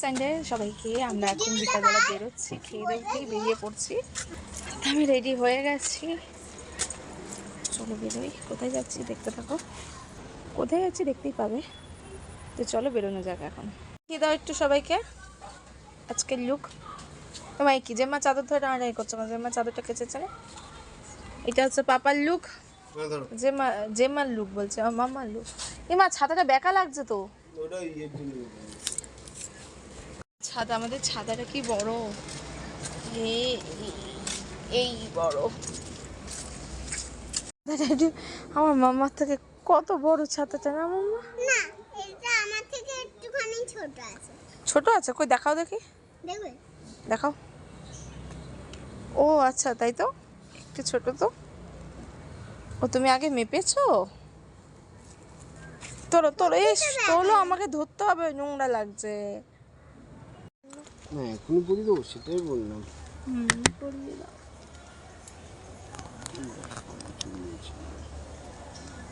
Sunday সবাইকে। আমরা এখন বিকালবেলা বেরোচ্ছি, খেয়ে দিয়ে বেরিয়ে পড়ছি। আমি রেডি হয়ে গেছি, চলো বেরোই। কোথায় যাচ্ছি দেখতে থাকো, কোথায় যাচ্ছি দেখতেই পাবে। তো চলো বেরোনো যাক এখন। কি দাও একটু সবাইকে আজকের লুক। তোমায় কি জেম্মা চাদর ধরে টানাটানি করছো? জেম্মা চাদরটা কেচেছে না? এটা হচ্ছে পাপার লুক, জেম্মার লুক বলছে, আমার মাম্মার লুক। মা ছাতাটা বেকা লাগছে তো। ছাতা, আমাদের ছাতাটা কি বড়, এই বড়। আমার মাম্মার থেকে কত বড় ছাতাটা না মাম্মা? না, এটা আমার থেকে একটুখানি ছোট আছে। ছোট আছে? কই দেখাও দেখি, দেখবে? দেখাও। ও আচ্ছা, তাই তো, একটু ছোট তো। ও তুমি আগে মেপেছো? তোলো তোলো, এই তোলো, আমাকে ধরতে হবে, নোংরা লাগছে। না এখনই পড়ি দেবো, সেটাই বললাম। পরিয়ে দাও।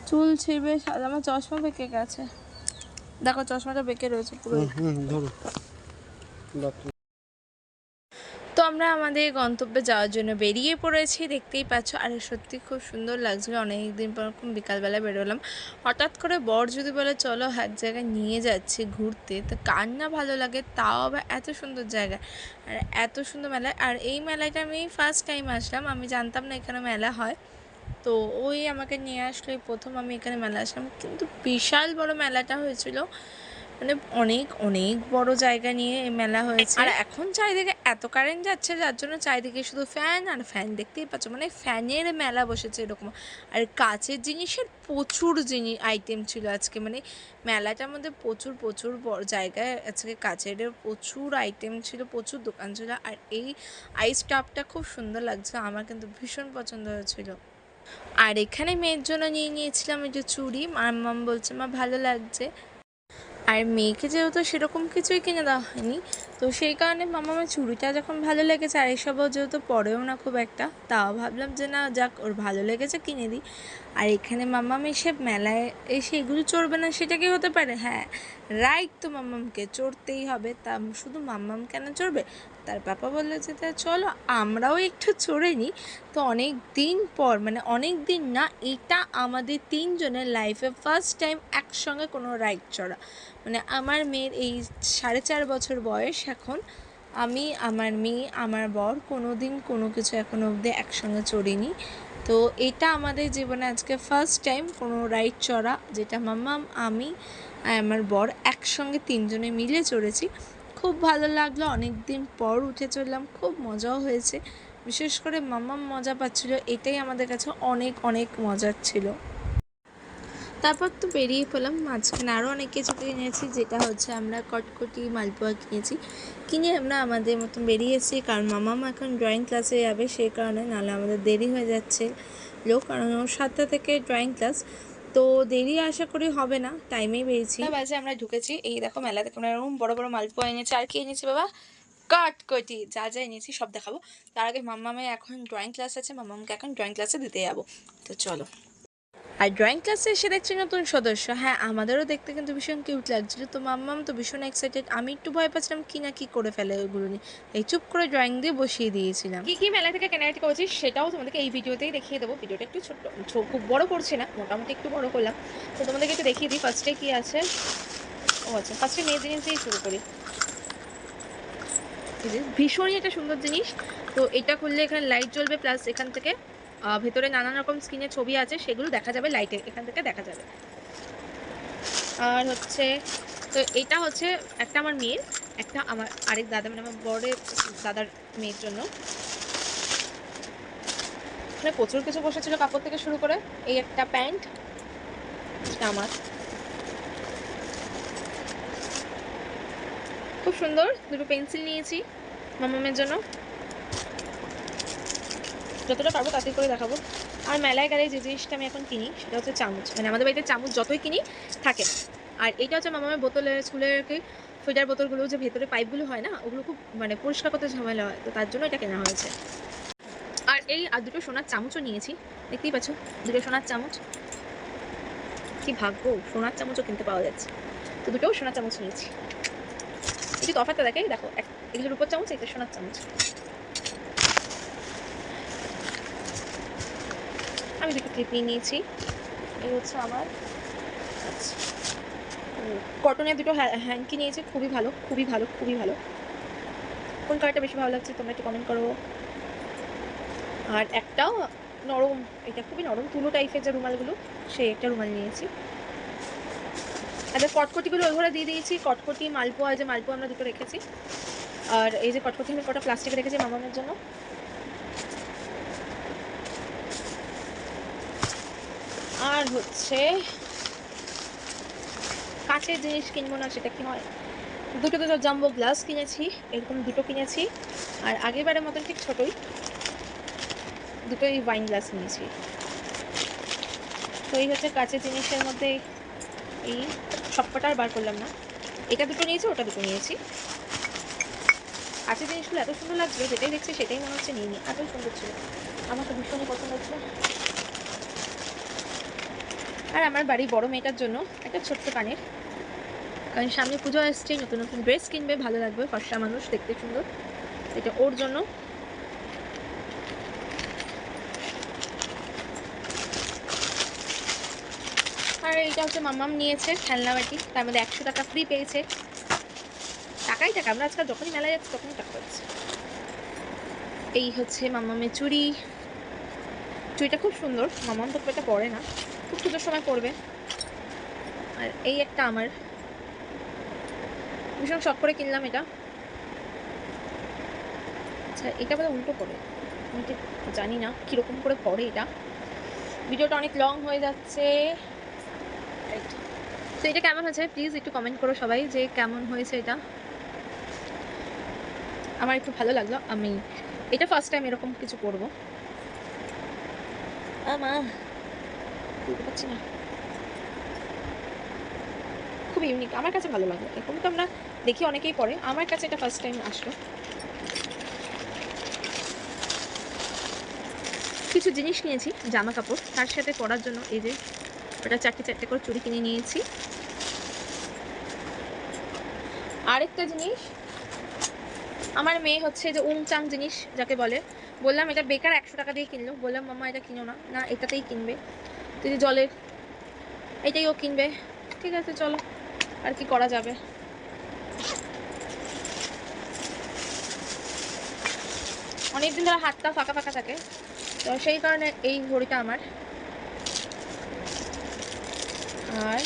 চুল ছিঁড়বে, আমার চশমা বেঁকে গেছে, দেখো চশমাটা বেঁকে রয়েছে পুরো। ধরো। তো আমরা আমাদের গন্তব্যে যাওয়ার জন্য বেরিয়ে পড়েছি, দেখতেই পাচ্ছ। আর সত্যি খুব সুন্দর লাগছিল, অনেকদিন পর বিকালবেলা বেরোলাম। হঠাৎ করে বর যদি বলে চলো এক জায়গায় নিয়ে যাচ্ছি ঘুরতে, তো কার না ভালো লাগে, তাও আবার এত সুন্দর জায়গা আর এত সুন্দর মেলা। আর এই মেলাটা আমি ফার্স্ট টাইম আসলাম, আমি জানতাম না এখানে মেলা হয়। তো ওই আমাকে নিয়ে আসলো, এই প্রথম আমি এখানে মেলা আসলাম। কিন্তু বিশাল বড় মেলাটা হয়েছিল, মানে অনেক অনেক বড় জায়গা নিয়ে এই মেলা হয়েছে। আর এখন চারিদিকে এত কারেন্ট যাচ্ছে, যার জন্য চারিদিকে শুধু ফ্যান আর ফ্যান, দেখতেই পাচ্ছ, মানে ফ্যানের মেলা বসেছে এরকম। আর কাচের জিনিসের প্রচুর আইটেম ছিল আজকে, মানে মেলাটার মধ্যে প্রচুর প্রচুর বড় জায়গায় আজকে কাচের প্রচুর আইটেম ছিল, প্রচুর দোকান ছিল। আর এই আইস কাপটা খুব সুন্দর লাগছে, আমার কিন্তু ভীষণ পছন্দ হয়েছিল। আর এখানে মেয়ের জন্য নিয়ে নিয়েছিলাম এই যে চুড়ি, মাম বলছে মা ভালো লাগছে। আর মেয়েকে যেহেতু সেরকম কিছুই কিনে দেওয়া হয়নি, তো সেই কারণে মামার চুড়িটা যখন ভালো লেগেছে, আর এসবও যেহেতু পরেও না খুব একটা, তাও ভাবলাম যে না যাক, ওর ভালো লেগেছে কিনে দিই। আর এখানে মাম্মাম এসে মেলায় এসে এগুলো চড়বে না সেটা কি হতে পারে? হ্যাঁ, রাইট, তো মাম্মামকে চড়তেই হবে। তা শুধু মাম্মাম কেন চড়বে? তার পাপা বললো যে তা চলো আমরাও একটু চড়ে নিই। তো অনেক দিন পর, মানে অনেক দিন না, এটা আমাদের তিনজনের লাইফে ফার্স্ট টাইম একসঙ্গে কোনো রাইড চড়া। মানে আমার মেয়ের এই 4.5 বছর বয়স এখন, আমি, আমার মেয়ে, আমার বর কোনো দিন কোনো কিছু এখনো অবধি একসঙ্গে চড়িনি। তো এটা আমাদের জীবনে আজকে ফার্স্ট টাইম কোনো রাইড চড়া, যেটা মাম্মাম, আমি আর আমার বর একসঙ্গে তিনজনে মিলে চড়েছি। খুব ভালো লাগলো, অনেক দিন পর উঠে চললাম, খুব মজাও হয়েছে। বিশেষ করে মাম্মাম মজা পাচ্ছিলো, এটাই আমাদের কাছে অনেক অনেক মজার ছিল। তারপর তো বেরিয়ে পড়লাম, মাঝখানে আরও অনেক কিছু কিনেছি, যেটা হচ্ছে আমরা কটকটি মালপোয়া কিনেছি। কিনে আমরা আমাদের মতন বেরিয়ে এসেছি, কারণ মামা এখন ড্রয়িং ক্লাসে যাবে, সেই কারণে, নাহলে আমাদের দেরি হয়ে যাচ্ছে কারণ ওর 7টা থেকে ড্রয়িং ক্লাস। তো দেরি আশা করি হবে না, টাইমেই বেরিয়েছি। বাজে আমরা ঢুকেছি, এই দেখো মেলা থেকে আমরা এরকম বড় বড় মালপোয়া এনেছি। আর কি এনেছি বাবা? কটকটি, যা যা এনেছি সব দেখাবো। তার আগে মাম্মামের এখন ড্রয়িং ক্লাস আছে, মাম্মামকে এখন ড্রয়িং ক্লাসে দিতে যাবো। তো চলো। আর ড্রয়িং ক্লাসে এসে দেখছি নতুন সদস্য, হ্যাঁ আমাদেরও দেখতে কিন্তু ভীষণ কিউট লাগছিলো। তো মাম্মাম তো ভীষণ এক্সাইটেড, আমি একটু ভয় পাচ্ছিলাম কি না কি করে ফেলে ওইগুলো নিয়ে, এই চুপ করে ড্রয়িং দিয়ে বসিয়ে দিয়েছিলাম। কি কি মেলা থেকে কেনাকাটি করেছি সেটাও তোমাদেরকে এই ভিডিওতেই দেখিয়ে দেবো। ভিডিওটা একটু ছোট্ট, খুব বড় করছি না, মোটামুটি একটু বড় করলাম। তো তোমাদেরকে একটু দেখিয়ে দিই ফার্স্টে কি আছে। ও আচ্ছা, ফার্স্টে মেয়ের জিনিস দিয়েই শুরু করি। ভীষণই একটা সুন্দর জিনিস। তো এটা খুললে এখানে লাইট জ্বলবে, প্লাস এখান থেকে ভেতরে নানান রকম স্ক্রিনের ছবি আছে, সেগুলো দেখা যাবে লাইটে, এখান থেকে দেখা যাবে। আর হচ্ছে, তো এটা হচ্ছে একটা আমার মেয়ের, একটা আমার আরেক দাদা, মানে আমার বড়ের দাদার মেয়ের জন্য। এখানে প্রচুর কিছু বসেছিল, কাপড় থেকে শুরু করে। এই একটা প্যান্ট, আমার খুব সুন্দর। দুটো পেন্সিল নিয়েছি মামামের জন্য, যতটা পারবো তাড়াতাড়ি করে দেখাবো। আর মেলায় গেলে যে জিনিসটা আমি এখন কিনি সেটা হচ্ছে চামচ, মানে আমাদের বাড়িতে চামচ যতই কিনি থাকে না। আর এইটা হচ্ছে মামামের বোতলের, স্কুলের কি ফিল্টার বোতলগুলো যে ভেতরে পাইপগুলো হয় না, ওগুলো খুব মানে পরিষ্কার করতে ঝামেলা হয়, তো তার জন্য এটা কেনা হয়েছে। আর এই আর দুটো সোনার চামচও নিয়েছি, দেখতেই পাচ্ছ দুটো সোনার চামচ। কি ভাগ্য, সোনার চামচও কিনতে পাওয়া যাচ্ছে। তো দুটোও সোনার চামচ নিয়েছি। একটু তফাৎটা দেখে দেখো, এগুলো রূপোর চামচ, এটা সোনার চামচ। আমি দুটো ক্লিপ নিয়ে নিয়েছি। এই হচ্ছে আমার কটনের দুটো হ্যান্ডকি নিয়েছি, খুবই ভালো, খুবই ভালো, খুবই ভালো। কোন কালারটা বেশি ভালো লাগছে তোমরা একটু কমেন্ট করো। আর একটাও নরম, এটা খুবই নরম তুলো টাইপের যে রুমালগুলো, সেই একটা রুমাল নিয়েছি। আর কটকটিগুলো ওই ঘরে দিয়ে দিয়েছি। কটকটি, মালপোয়া, যে মালপোয়া আমরা দুটো রেখেছি। আর এই যে কটকটি আমি কটা প্লাস্টিকে রেখেছি মামামের জন্য। আর হচ্ছে কাঁচের জিনিস কিনবো না সেটা কি হয়, দুটো জাম্বো গ্লাস কিনেছি, এরকম দুটো কিনেছি। আর আগেরবারের মতন ঠিক ছোটোই দুটোই ওয়াইন গ্লাস নিয়েছি। তো এই হচ্ছে কাঁচের জিনিসের মধ্যে, এই সবকটা আর বার করলাম না, এটা দুটো নিয়েছি, ওটা দুটো নিয়েছি। কাঁচের জিনিসগুলো এত সুন্দর লাগছিল, যেটাই দেখছি সেটাই মনে হচ্ছে নিয়ে নিই, এত সুন্দর ছিল, আমার তো ভীষণই পছন্দ হচ্ছে। আর আমার বাড়ির বড় মেয়েটার জন্য একটা ছোট্ট কানের, কারণ সামনে পুজো আসছে, নতুন নতুন ড্রেস কিনবে, ভালো লাগবে, ফর্সা মানুষ, দেখতে সুন্দর, এটা ওর জন্য। আর এইটা হচ্ছে মাম্মাম নিয়েছে খেলনা বাটি, তার মধ্যে 100 টাকা ফ্রি পেয়েছে। টাকাই টাকা, আমরা আজকাল যখনই মেলায় যাচ্ছি তখনই টাকা পাচ্ছি। এই হচ্ছে মাম্মামের চুড়ি, চুড়িটা খুব সুন্দর, মাম্মাম তো এটা পরে না, খুব পুজোর সময় পরবে। আর এই একটা আমার ভীষণ শখ করে কিনলাম এটা। আচ্ছা, এটা বোধহয় উল্টো করে, আমি ঠিক জানি না কীরকম করে পড়ে এটা। ভিডিওটা অনেক লং হয়ে যাচ্ছে। তো এটা কেমন হয়েছে প্লিজ একটু কমেন্ট করো সবাই, যে কেমন হয়েছে এটা। আমার একটু ভালো লাগলো, আমি এটা ফার্স্ট টাইম এরকম কিছু করবো। মা বুঝতে পারছি না, খুব ইউনিক, আমার কাছে ভালো লাগলো। এরকম তো আমরা দেখি অনেকেই পরে, আমার কাছে এটা ফার্স্ট টাইম আসলো। কিছু জিনিস নিয়েছি, জামা কাপড়, তার সাথে পরার জন্য এই যে ওটা 4টে করে চুড়ি কিনে নিয়েছি। আরেকটা জিনিস, আমার মেয়ে হচ্ছে যে উমচাং জিনিস যাকে বলে, বললাম এটা বেকার 100 টাকা দিয়ে কিনলো, বললাম মামা এটা কিনো না, না এটাতেই কিনবে, তো যে জলের এটাই ও কিনবে। ঠিক আছে চলো, আর কি করা যাবে। অনেকদিন ধরে হাতটা ফাঁকা ফাঁকা থাকে, তো সেই কারণে এই ঘড়িটা আমার। আর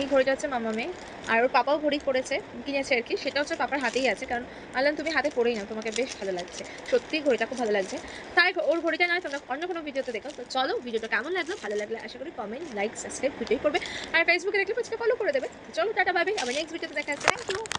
এই ঘড়িটা হচ্ছে মামামে, আর ওর পাপাও ঘড়ি পড়েছে, কিনেছে আর কি, সেটা হচ্ছে পাপার হাতেই আছে, কারণ আনলাম তুমি হাতে পড়েই না, তোমাকে বেশ ভালো লাগছে, সত্যিই ঘড়িটা খুব ভালো লাগছে। তাই ওর ঘড়িটা নয়, তোমরা অন্য কোনো ভিডিওতে দেখো। তো চলো, ভিডিওটা কেমন লাগলো, ভালো লাগলে আশা করি কমেন্ট, লাইক, সাবস্ক্রাইব দুটোই করবে, আর ফেসবুকে দেখলে পেজটা ফলো করে দেবে। চলো টাটা, বাই বাই, আবার নেক্সট ভিডিওতে দেখা হচ্ছে। Thank you.